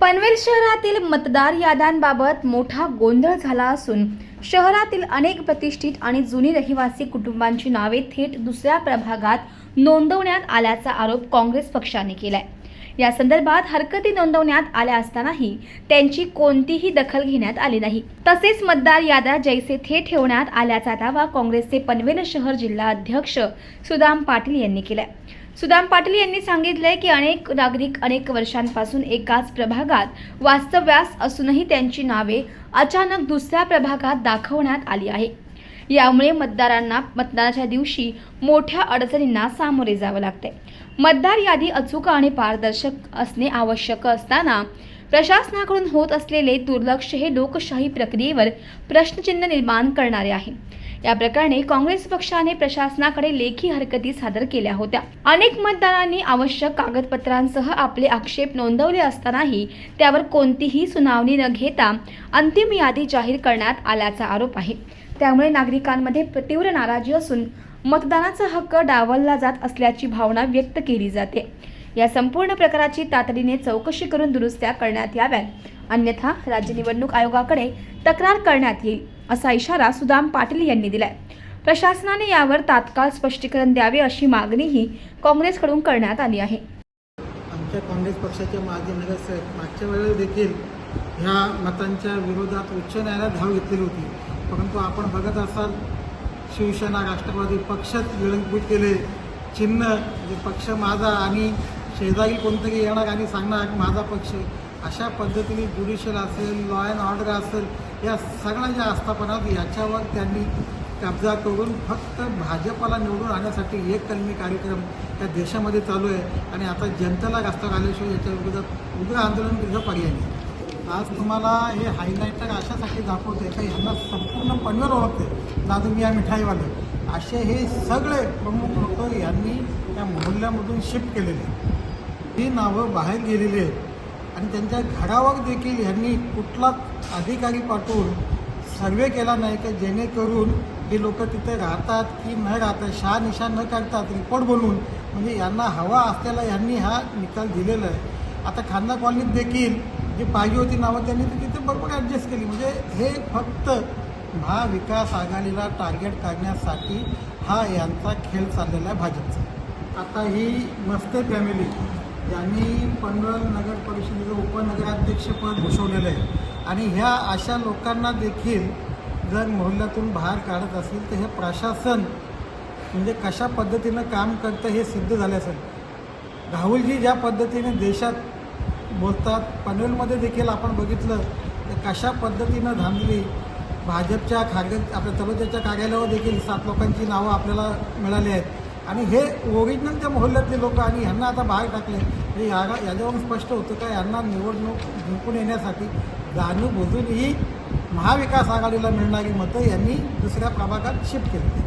पनवेल शहरातील मतदार याद्यांबाबत मोठा गोंधळ झाला असून शहरातील अनेक प्रतिष्ठित आणि जुनी रहिवासी कुटुंबांची नावे थेट दुसऱ्या प्रभागात नोंदवण्यात आल्याचा आरोप काँग्रेस पक्षाने केलाय। या संदर्भात हरकती नोंदवण्यात आल्या असतानाही त्यांची कोणतीही दखल घेण्यात आली नाही। तसेच मतदार याद्या जैसे थे ठेवण्यात आल्याचा दावा काँग्रेसचे पनवेल शहर जिल्हा अध्यक्ष सुदाम पाटील यांनी केलाय। सुदाम पाटील यांनी सांगितले की अनेक नागरिक अनेक वर्षांपासून एकाच प्रभागात वास्तव्यास असूनही त्यांची नावे अचानक दुसऱ्या प्रभागात दाखवण्यात आली आहे। यामुळे मतदारांना मतदानाच्या दिवशी मोठ्या अडचणींना सामोरे जावे लागते। मतदार यादी अचूक आणि पारदर्शक असणे आवश्यक असताना प्रशासनाकडून होत असलेले दुर्लक्ष हे लोकशाही प्रक्रियेवर प्रश्नचिन्ह निर्माण करणारे आहे। या प्रकरणी काँग्रेस पक्षाने प्रशासनाकडे लेखी हरकती सादर केल्या होत्या। अनेक मतदारांनी आवश्यक कागदपत्रांसह आपले आक्षेप नोंदवले असतानाही त्यावर कोणतीही सुनावणी न घेता अंतिम यादी जाहीर करण्यात आल्याचा आरोप आहे। त्यामुळे नागरिकांमध्ये तीव्र नाराजी असून मतदानाचा हक्क डावलला जात असल्याची भावना व्यक्त केली जाते। या संपूर्ण प्रकाराची तातडीने चौकशी करून दुरुस्त्या करण्यात याव्यात, अन्यथा राज्य निवडणूक आयोगाकडे तक्रार करण्यात येईल असा इशारा सुदाम पाटील यांनी दिलाय। प्रशासनाने यावर तात्काळ स्पष्टीकरण द्यावे अशी मागणीही काँग्रेसकडून करण्यात आली आहे। आमच्या काँग्रेस पक्षाचे माजी नगरसेवक मागच्या वेळेला देखील ह्या मतांच्या विरोधात उच्च न्यायालयात धाव घेतलेली होती, परंतु आपण बघत असाल शिवसेना राष्ट्रवादी पक्षात गिळंकृत केले। चिन्ह जे पक्ष माझा आणि शेजारी कोणतरी येणार आणि सांगणार माझा पक्ष, अशा पद्धतीने ज्युडिशियल असेल, लॉ अँड ऑर्डर असेल, या सगळ्या ज्या आस्थापनात याच्यावर त्यांनी कब्जा करून फक्त भाजपला निवडून आणण्यासाठी एक कलमी कार्यक्रम या देशामध्ये चालू आहे। आणि आता जनतेला रस्त्यावर आल्याशिवाय याच्या विरोधात उग्र आंदोलन केलं पर्याय नाही। आज तुम्हाला हे हायलायटर अशासाठी दाखवते का ह्यांना संपूर्ण पनवेल ओळखते, दादूमिया मिठाईवाले असे हे सगळे प्रमुख लोक यांनी त्या मोहल्ल्यामधून शिफ्ट केलेले, ही नावं बाहेर गेलेली आहेत आणि त्यांच्या घरावर देखील ह्यांनी कुठलाच अधिकारी पाठवून सर्वे केला नाही की जेणेकरून हे लोक तिथे राहतात की न राहतात, शहानिशा न करतात रिपोर्ट बनवून, म्हणजे यांना हवा असलेला यांनी हा निकाल दिलेला आहे। आता खांदा कॉलनीत देखील जी पाहिजे होती नावं त्यांनी तिथे बरोबर ॲडजस्ट केली। म्हणजे हे फक्त महाविकास आघाडीला टार्गेट करण्यासाठी हा यांचा खेळ चाललेला आहे भाजपचा। आता ही मस्ते फॅमिली यांनी पनवेल नगर परिषदेचं उपनगराध्यक्षपद भूषवलेलं आहे आणि ह्या अशा लोकांना देखील जर मोहल्ल्यातून बाहेर काढत असेल तर हे प्रशासन म्हणजे कशा पद्धतीनं काम करतं हे सिद्ध झाले असेल। राहुलजी ज्या पद्धतीने देशात बोलतात, पनवेलमध्ये देखील आपण बघितलं तर कशा पद्धतीनं धांदली। भाजपच्या आपल्या तलोद्याच्या कार्यालयावर देखील 7 लोकांची नावं आपल्याला मिळाली आहेत आणि हे ओरिजिनल त्या मोहल्ल्यातले लोक आणि ह्यांना आता बाहेर टाकले। म्हणजे याच्यावरून स्पष्ट होतं का यांना निवडणूक जिंकून येण्यासाठी जाणून बुजून ही महाविकास आघाडीला मिळणारी मतं यांनी दुसऱ्या प्रभागात शिफ्ट केली।